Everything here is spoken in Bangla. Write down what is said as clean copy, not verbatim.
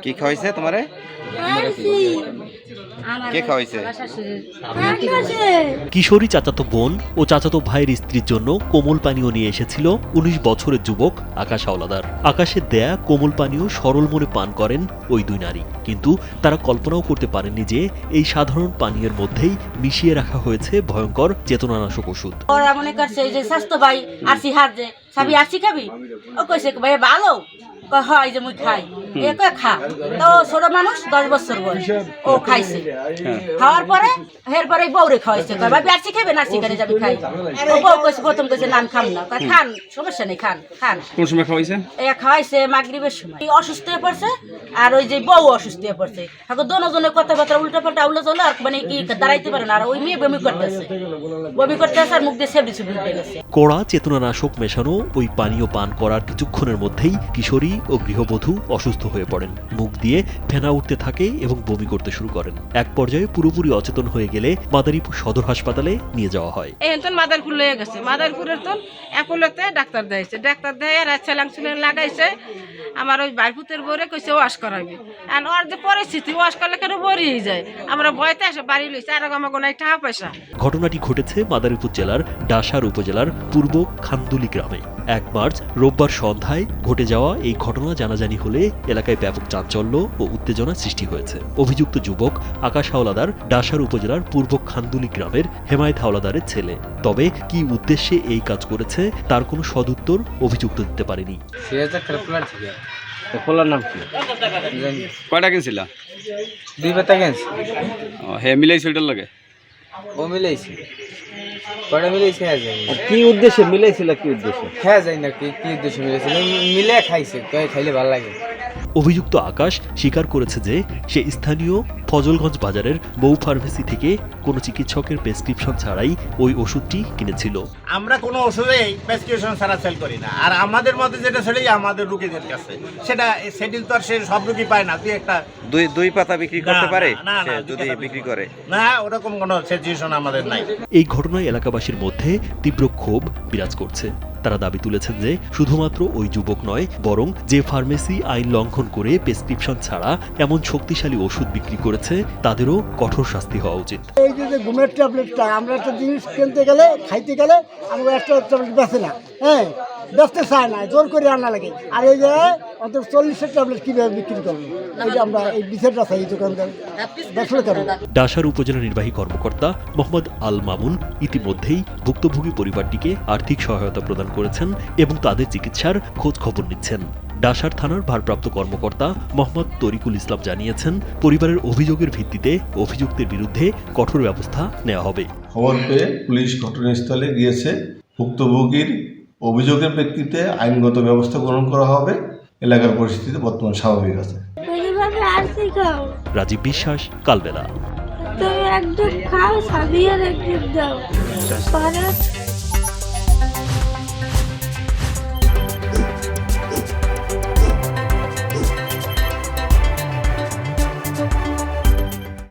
কি খাওয়াইছে তোমারে? কে খাওয়াইছে? কিশোরী চাচাতো বোন ও চাচাতো ভাইয়ের স্ত্রীর জন্য কোমল পানীয় নিয়ে এসেছিল ১৯ বছরের যুবক আকাশ হাওলাদার। আকাশের দেয়া কোমল পানীয় সরল মনে পান করেন ওই দুই নারী, কিন্তু তারা কল্পনাও করতে পারেননি যে এই সাধারণ পানীয়ের মধ্যেই মিশিয়ে রাখা হয়েছে ভয়ঙ্কর চেতনানাশক ওষুধ। ওরা মনে করছে যে স্বাস্থ্য ভাই আরসি হার যে সাবি আরসি খাবি, ও কইছে ভাই ভালো হয় যে মুই খাই এ কয়ে খা। তো ছোট মানুষ 10 বছর বয়স, ও খাইছে। খাওয়ার পরে এরপরে বউরে খাওয়াইছে, কয় ভাবি আরসি খাবে না, আরসি করে যাবি খাই। ও বউ কইছে প্রথম কইছে নান খাম না, কয় খান সমস্যা নেই খান খান। কোন সময় খাওয়াইছে? এ খাওয়াইছে মাগরিবের সময়। অসুস্থ হয়ে পড়ছে আর ওই যে বউ অসুস্থ হয়ে পড়ছে। এখন দোনোজনের কথাবার্তা উল্টা পাল্টা উল্টো চলে, আর মানে কি দাঁড়াইতে পারে না। আর ওই মেয়ে বমি করতেছে আর মুখ দিয়ে সেবড়ি ছুবড়ি উঠে গেছে। কড়া চেতনানাশক মেশানো ওই পানীয় পান করার কিছুক্ষণের মধ্যেই কিশোরী ও গৃহবধূ অসুস্থ হয়ে পড়েন। মুখ দিয়ে ফেনা উঠতে থাকে এবং বমি করতে শুরু করেন। এক পর্যায়ে পুরোপুরি অচেতন হয়ে গেলে মাদারীপুর সদর হাসপাতালে নিয়ে যাওয়া হয়। মাদারীপুর লয়ে গেছে, মাদারীপুরের তো অ্যাপোলোতে ডাক্তার দিয়েছে, ডাক্তার দিয়ে ছেলাং ছুলেং লাগাইছে। আমার ওই বাইপুতের বরে কইছে ওয়াশ করাইবে, আর ওর যে পরিস্থিতি ওয়াশ করলে কেন বরিয়ে যায়। আমরা ভয়তে আসে বাড়ি লইছে, আর আমার কোনো টাকা পয়সা। ঘটনাটি ঘটেছে মাদারীপুর জেলার ডাসার উপজেলার পূর্ব খান্দুলি গ্রামে। ১ মার্চ রোববার সন্ধ্যায় ঘটে যাওয়া এই ঘটনা জানাজানি হলে এলাকায় ব্যাপক চাঞ্চল্য ও উত্তেজনা সৃষ্টি হয়েছে। অভিযুক্ত যুবক আকাশ হাওলাদার ডাসার উপজেলার পূর্ব খান্দুলি গ্রামের হেমায়েত হাওলাদারের ছেলে। তবে কি উদ্দেশ্যে এই কাজ করেছে তার কোনো সদুত্তর অভিযুক্ত দিতে পারেনি। নাম কি? কয়টা কিনছিল? 2 পাতা কিনছি। হে মিলাইছে ওইটার লাগে? ও মিলাইছে। কয়টা মিলাইছে হ্যাঁ যায়। কি উদ্দেশ্যে মিলাইছিল? কি উদ্দেশ্যে? হ্যাঁ যায় না, কি উদ্দেশ্যে মিলাইছে? মিলে খাইছে, খাইলে ভালো লাগে। অভিযুক্ত আকাশ স্বীকার করেছে যে সে স্থানীয় ফজলগঞ্জ বাজারের মৌ ফার্মেসি থেকে কোনো চিকিৎসকের প্রেসক্রিপশন ছাড়াই ওই ওষুধটি কিনেছিল। আমরা কোনো ওষুধেই প্রেসক্রিপশন ছাড়া সেল করি না, আর আমাদের মধ্যে যেটা সেটাই আমাদের রোগীদের কাছে। সেটিল তো আর সে সব রোগী পায় না। দুই পাতা বিক্রি করতে পারে না, যদি বিক্রি করে না, ওরকম কোনো সিচুয়েশন আমাদের নাই। এই ঘটনায় এলাকাবাসীর মধ্যে তীব্র ক্ষোভ বিরাজ করছে। তারা দাবি তুলেছেন যে শুধুমাত্র ওই যুবক নয়, বরং যে ফার্মেসি আইন লঙ্ঘন করে প্রেসক্রিপশন ছাড়া এমন শক্তিশালী ওষুধ বিক্রি করেছে তাদেরও কঠোর শাস্তি হওয়া উচিত। এই যে ঘুমের ট্যাবলেটটা আমরা একটা জিনিস কিনতে গেলে খাইতে গেলে আমরা একটা ট্যাবলেট বেছে না, হ্যাঁ বেচতে চায় না, জোর করে আনা লাগে। আর এই যে অন্তত 40-এর ট্যাবলেট কিভাবে বিক্রি করবো, এই যে আমরা এই বিচারটা চাই দোকানদার বেচলে কেন। ডাসার উপজেলা নির্বাহী কর্মকর্তা মোহাম্মদ আল মামুন ইতিমধ্যেই ভুক্তভোগী পরিবারটিকে আর্থিক সহায়তা প্রদান করেছেন এবং তাদের চিকিৎসার খোঁজ খবর নিচ্ছেন। ডাসার থানার ভারপ্রাপ্ত কর্মকর্তা মোহাম্মদ তরিকুল ইসলাম জানিয়েছেন, পরিবারের অভিযোগের ভিত্তিতে অভিযুক্তের বিরুদ্ধে কঠোর ব্যবস্থা নেওয়া হবে। খবর পেয়ে পুলিশ ঘটনাস্থলে গিয়েছে। ভুক্তভোগীর অভিযোগের প্রেক্ষিতে আইনগত ব্যবস্থা গ্রহণ করা হবে। এলাকার পরিস্থিতি বর্তমান স্বাভাবিক আছে। রাজীব বিশ্বাস, কালবেলা। তুমি একটু খাও, সাবিয়ার একটু দাও।